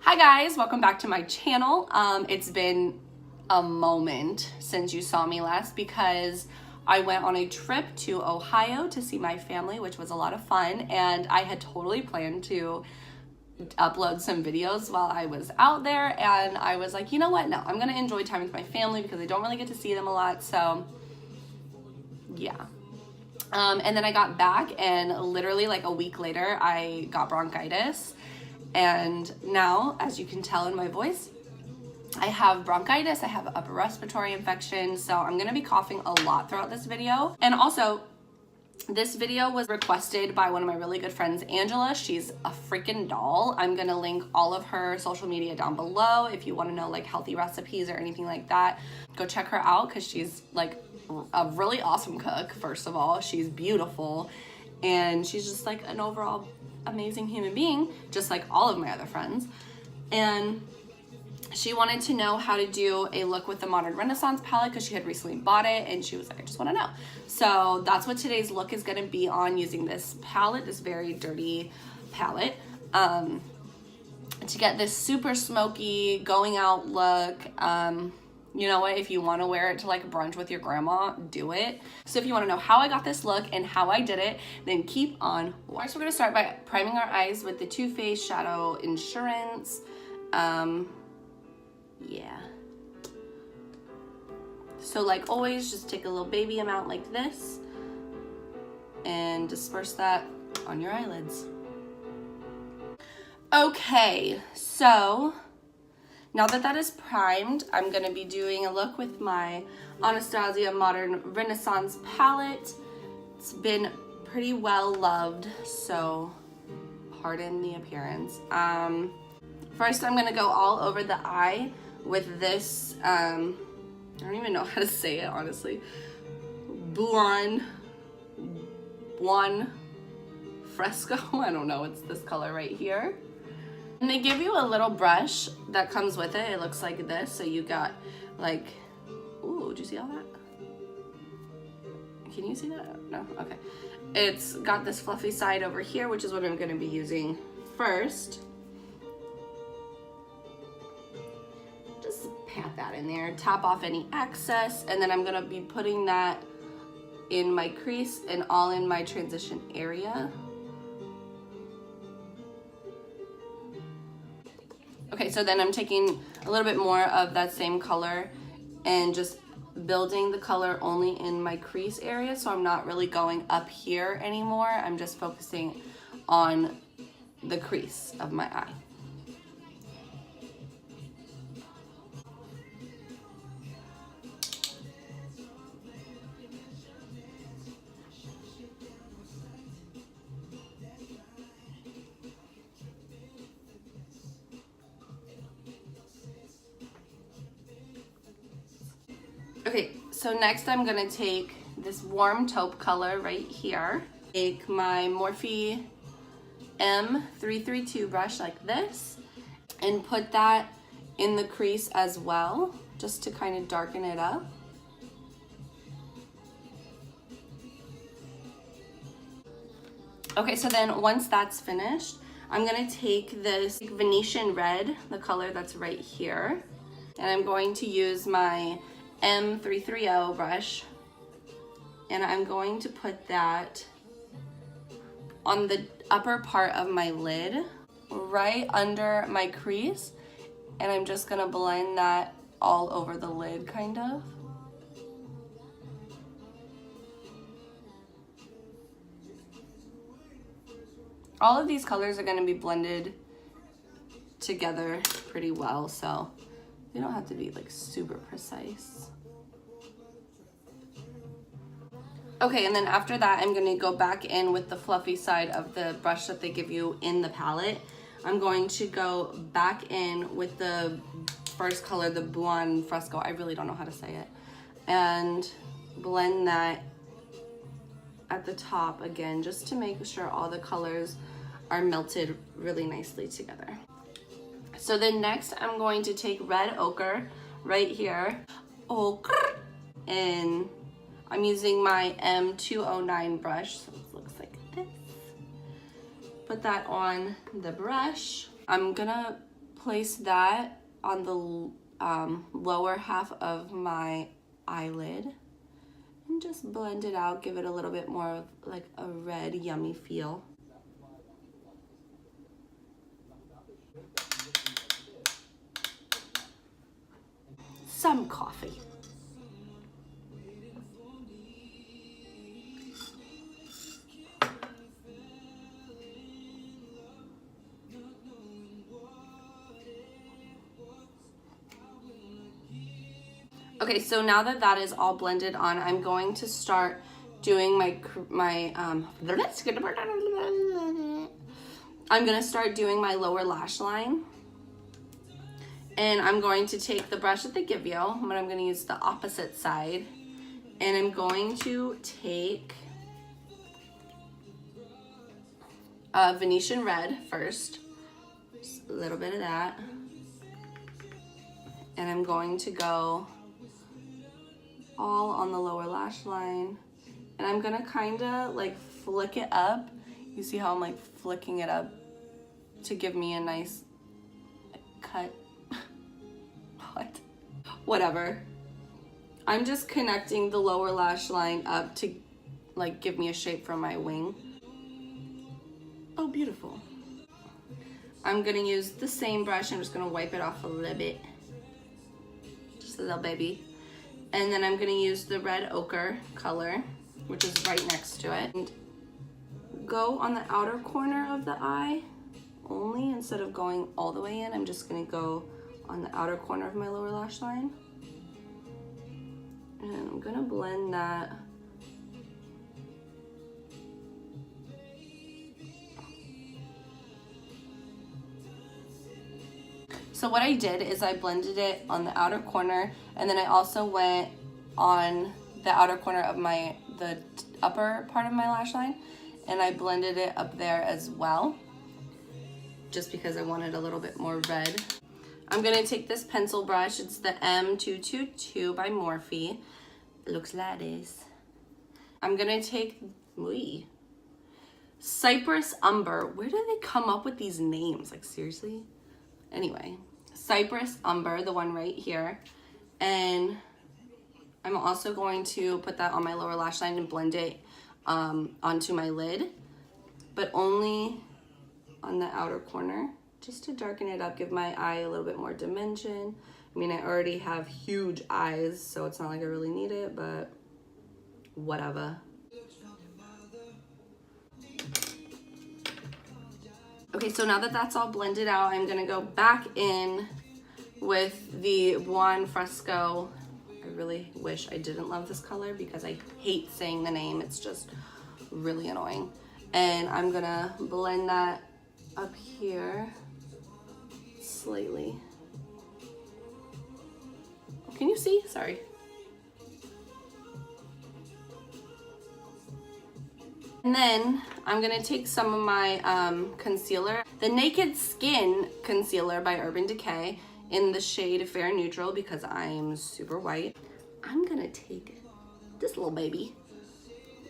Hi guys, welcome back to my channel. It's been a moment since you saw me last because I went on a trip to Ohio to see my family, which was a lot of fun, and I had totally planned to upload some videos while I was out there, and I was like, you know what, no, I'm gonna enjoy time with my family because I don't really get to see them a lot, so yeah. And then I got back, and literally like a week later I got bronchitis. And now, as you can tell in my voice, I have bronchitis, I have upper respiratory infection, so I'm gonna be coughing a lot throughout this video. And also, this video was requested by one of my really good friends, Angela. She's a freaking doll. I'm gonna link all of her social media down below if you wanna know like healthy recipes or anything like that. Go check her out because she's like a really awesome cook, first of all. She's beautiful, and she's just like an overall amazing human being, just like all of my other friends. And she wanted to know how to do a look with the Modern Renaissance palette because she had recently bought it, and she was like, I just want to know. So that's what today's look is going to be on, using this palette, this very dirty palette, to get this super smoky going out look. You know what, if you want to wear it to like brunch with your grandma, do it. So if you want to know how I got this look and how I did it, then keep on watching. First, we're going to start by priming our eyes with the Too Faced Shadow Insurance. Yeah. So like always, just take a little baby amount like this and disperse that on your eyelids. Okay, so now that that is primed, I'm gonna be doing a look with my Anastasia Modern Renaissance palette. It's been pretty well loved, so pardon the appearance. First, I'm gonna go all over the eye with this, I don't even know how to say it, honestly. Buon Fresco, I don't know, it's this color right here. And they give you a little brush that comes with it. It looks like this. So you got like, ooh, did you see all that? Can you see that? No? Okay. It's got this fluffy side over here, which is what I'm gonna be using first. Just pat that in there, tap off any excess, and then I'm gonna be putting that in my crease and all in my transition area. Okay, so then I'm taking a little bit more of that same color and just building the color only in my crease area, so I'm not really going up here anymore. I'm just focusing on the crease of my eye. Okay, so next I'm gonna take this warm taupe color right here, take my Morphe M332 brush like this, and put that in the crease as well, just to kind of darken it up. Okay, so then once that's finished, I'm gonna take this Venetian red, the color that's right here, and I'm going to use my M330 brush, and I'm going to put that on the upper part of my lid, right under my crease, and I'm just gonna blend that all over the lid, kind of. All of these colors are gonna be blended together pretty well, so you don't have to be like super precise. Okay, and then after that, I'm gonna go back in with the fluffy side of the brush that they give you in the palette. I'm going to go back in with the first color, the Buon Fresco, I really don't know how to say it, and blend that at the top again, just to make sure all the colors are melted really nicely together. So then next, I'm going to take red ochre right here, ochre, and I'm using my M209 brush, so it looks like this. Put that on the brush. I'm gonna place that on the lower half of my eyelid and just blend it out, give it a little bit more of like a red yummy feel. Some coffee. Okay, so now that that is all blended on, I'm going to start doing I'm gonna start doing my lower lash line. And I'm going to take the brush that they give you, but I'm gonna use the opposite side. And I'm going to take Venetian red first, just a little bit of that. And I'm going to go all on the lower lash line. And I'm gonna kinda like flick it up. You see how I'm like flicking it up to give me a nice cut. What? Whatever. I'm just connecting the lower lash line up to like give me a shape for my wing. Oh, beautiful. I'm gonna use the same brush. I'm just gonna wipe it off a little bit. Just a little baby. And then I'm gonna use the red ochre color, which is right next to it. And go on the outer corner of the eye only, instead of going all the way in. I'm just gonna go on the outer corner of my lower lash line. And I'm gonna blend that. So what I did is I blended it on the outer corner, and then I also went on the outer corner of the upper part of my lash line, and I blended it up there as well, just because I wanted a little bit more red. I'm gonna take this pencil brush. It's the M222 by Morphe. It looks like this. I'm gonna take Cypress Umber. Where do they come up with these names? Like, seriously? Anyway, Cypress Umber, the one right here. And I'm also going to put that on my lower lash line and blend it onto my lid, but only on the outer corner, just to darken it up, give my eye a little bit more dimension. I mean, I already have huge eyes, so it's not like I really need it, but whatever. Okay, so now that that's all blended out, I'm gonna go back in with the Buon Fresco. I really wish I didn't love this color because I hate saying the name. It's just really annoying. And I'm gonna blend that up here slightly. Can you see? Sorry. And then I'm gonna take some of my concealer, the Naked Skin concealer by Urban Decay in the shade Fair Neutral, because I'm super white. I'm gonna take this little baby.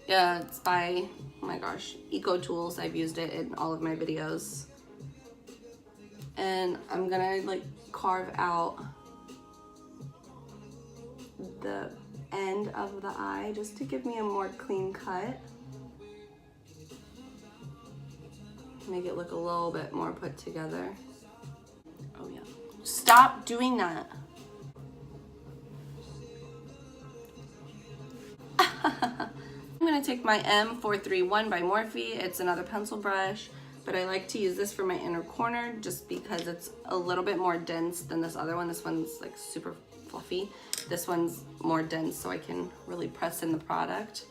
It's by, oh my gosh, Eco Tools. I've used it in all of my videos. And I'm gonna like carve out the end of the eye just to give me a more clean cut. Make it look a little bit more put together. Oh yeah. Stop doing that. I'm gonna take my M431 by Morphe. It's another pencil brush, but I like to use this for my inner corner just because it's a little bit more dense than this other one. This one's like super fluffy. This one's more dense, so I can really press in the product.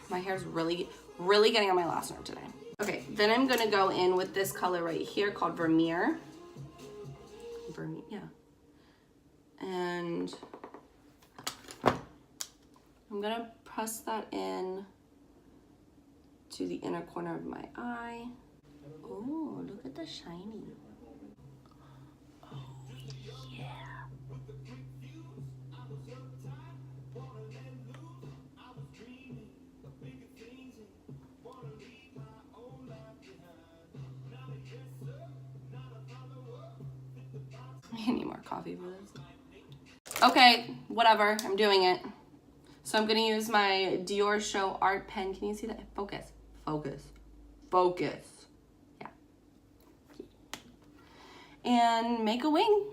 My hair's really getting on my last nerve today. Okay, then I'm gonna go in with this color right here called Vermeer. Yeah. And I'm gonna press that in to the inner corner of my eye. Oh, look at the shiny. Oh, yeah. I need more coffee for this. Okay, whatever, I'm doing it. So I'm gonna use my Dior Show Art pen. Can you see that? Focus, focus, focus. Yeah. And make a wing.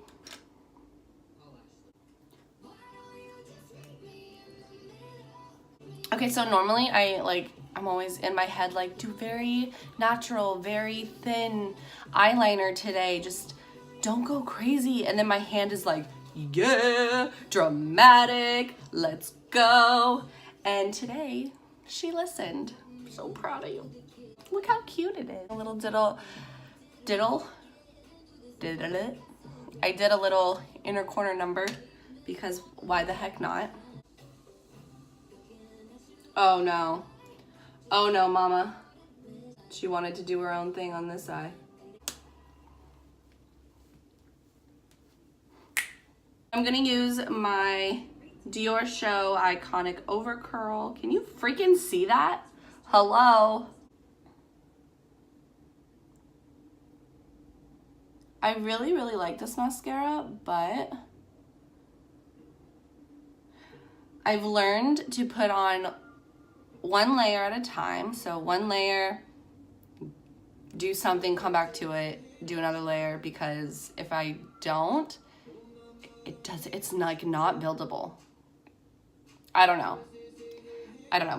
Okay, so normally I'm always in my head like, do very natural, very thin eyeliner today. Just don't go crazy. And then my hand is like, yeah, dramatic, let's go. And today, she listened. I'm so proud of you. Look how cute it is. A little diddle. I did a little inner corner number because why the heck not? Oh no. Oh no, mama. She wanted to do her own thing on this eye. I'm gonna use my Dior Show Iconic Over Curl. Can you freaking see that? Hello? I really, really like this mascara, but I've learned to put on one layer at a time. So one layer, do something, come back to it, do another layer, because if I don't, it's like not buildable. I don't know,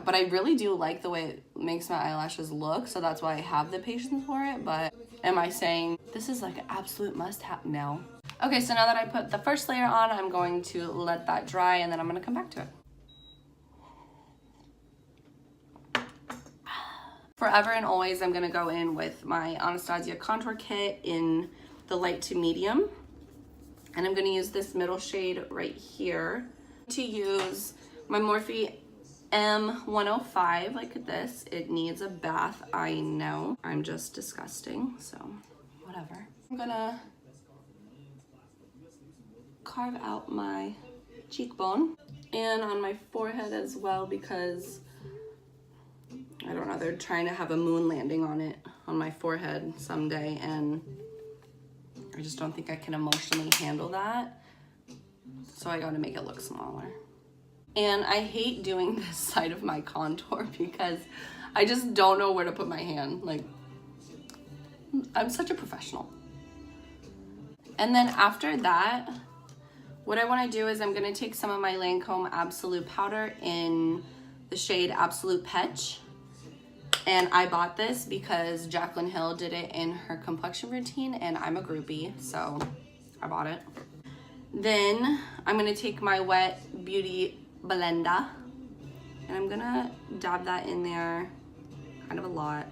but I really do like the way it makes my eyelashes look, so that's why I have the patience for it. But am I saying this is like an absolute must-have? No. Okay, so now that I put the first layer on, I'm going to let that dry, and then I'm gonna come back to it. Forever and always, I'm gonna go in with my Anastasia contour kit in the light to medium. And I'm gonna use this middle shade right here to use my Morphe M105 like this. It needs a bath, I know. I'm just disgusting, so whatever. I'm gonna carve out my cheekbone and on my forehead as well because I don't know, they're trying to have a moon landing on it, on my forehead someday, and I just don't think I can emotionally handle that. So I gotta make it look smaller. And I hate doing this side of my contour because I just don't know where to put my hand. Like, I'm such a professional. And then after that, what I wanna do is I'm gonna take some of my Lancome Absolute Powder in the shade Absolute Petch. And I bought this because Jaclyn Hill did it in her complexion routine and I'm a groupie, so I bought it. Then I'm gonna take my Wet Beauty Blender and I'm gonna dab that in there kind of a lot,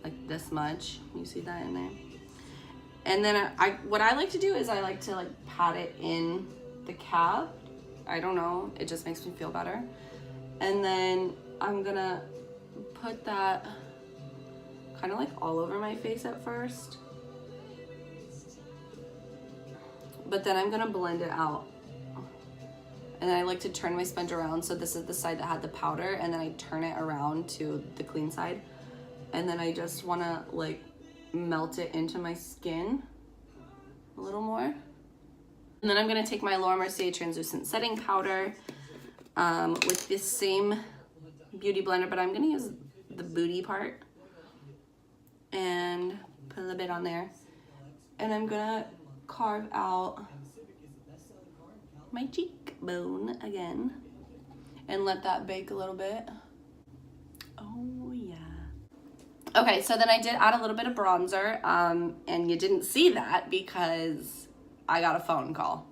like this much. You see that in there? And then what I like to do is I like to like pat it in the cap. I don't know, it just makes me feel better. And then I'm gonna put that kind of like all over my face at first, but then I'm gonna blend it out. And then I like to turn my sponge around, so this is the side that had the powder, and then I turn it around to the clean side, and then I just wanna like melt it into my skin a little more. And then I'm gonna take my Laura Mercier translucent setting powder with this same beauty blender, but I'm gonna use the booty part and put a little bit on there. And I'm gonna carve out my cheekbone again and let that bake a little bit. Oh yeah. Okay, so then I did add a little bit of bronzer, and you didn't see that because I got a phone call.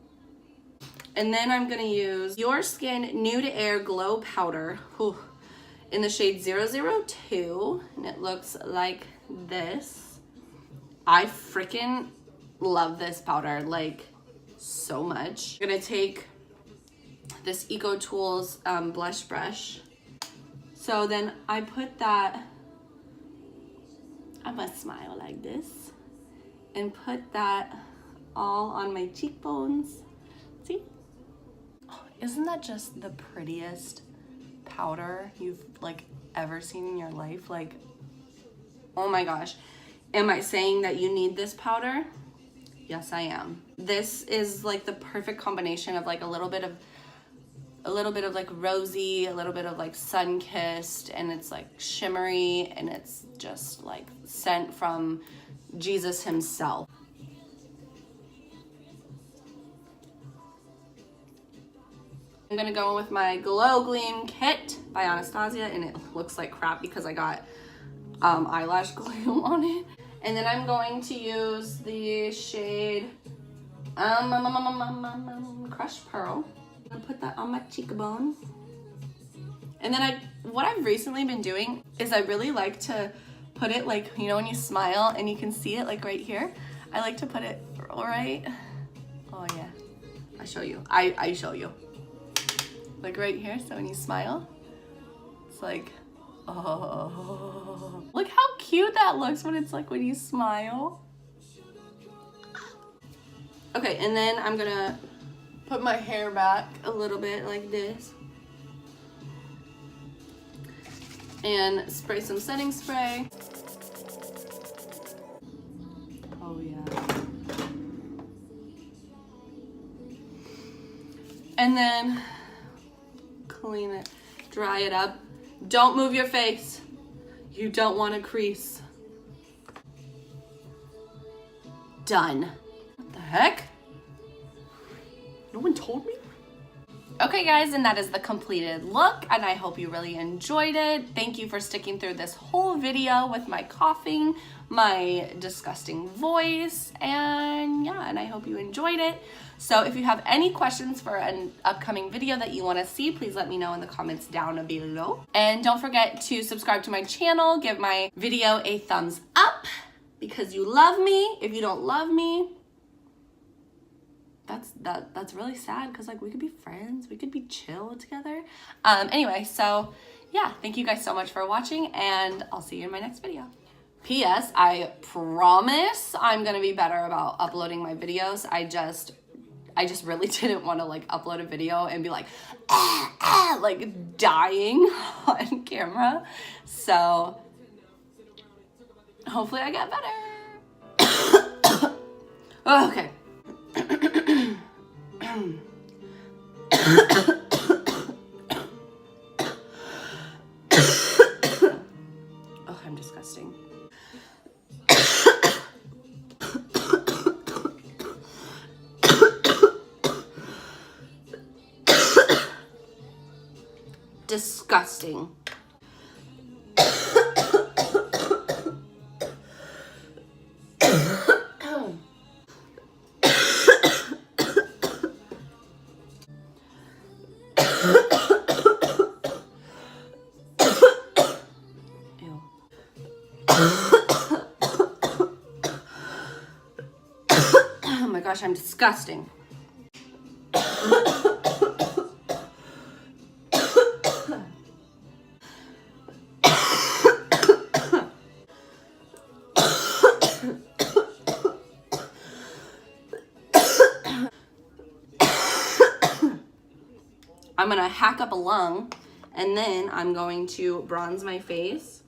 And then I'm gonna use Your Skin Nude Air Glow Powder. Whew. In the shade 002, and it looks like this. I freaking love this powder, like, so much. I'm gonna take this Eco Tools blush brush. So then I put that, I'm gonna smile like this, and put that all on my cheekbones. See? Oh, isn't that just the prettiest powder you've like ever seen in your life? Like, oh my gosh, am I saying that you need this powder? Yes, I am. This is like the perfect combination of like a little bit of like rosy, a little bit of like sun-kissed, and it's like shimmery, and it's just like scent from Jesus himself. I'm gonna go in with my Glow Gleam Kit by Anastasia, and it looks like crap because I got eyelash glue on it. And then I'm going to use the shade Crushed Pearl. I'm gonna put that on my cheekbone. And then what I've recently been doing is I really like to put it like, you know, when you smile and you can see it like right here. I like to put it right. Oh yeah, I show you. I show you. Like right here, so when you smile, it's like, oh. Look how cute that looks when it's like when you smile. Okay, and then I'm gonna put my hair back a little bit like this. And spray some setting spray. Oh yeah. And then clean it, dry it up. Don't move your face. You don't want to crease. Done. What the heck? No one told me? Okay guys, and that is the completed look, and I hope you really enjoyed it. Thank you for sticking through this whole video with my coughing, my disgusting voice, and yeah, and I hope you enjoyed it. So if you have any questions for an upcoming video that you want to see, please let me know in the comments down below. And don't forget to subscribe to my channel, give my video a thumbs up because you love me. If you don't love me, that's really sad because like we could be friends, we could be chill together. Anyway, so yeah, thank you guys so much for watching, and I'll see you in my next video. P.S. I promise I'm gonna be better about uploading my videos. I just really didn't want to like upload a video and be like like dying on camera. So hopefully I get better. Okay. Oh, I'm disgusting. Disgusting. Ew. Oh my gosh, I'm disgusting. I'm gonna hack up a lung, and then I'm going to bronze my face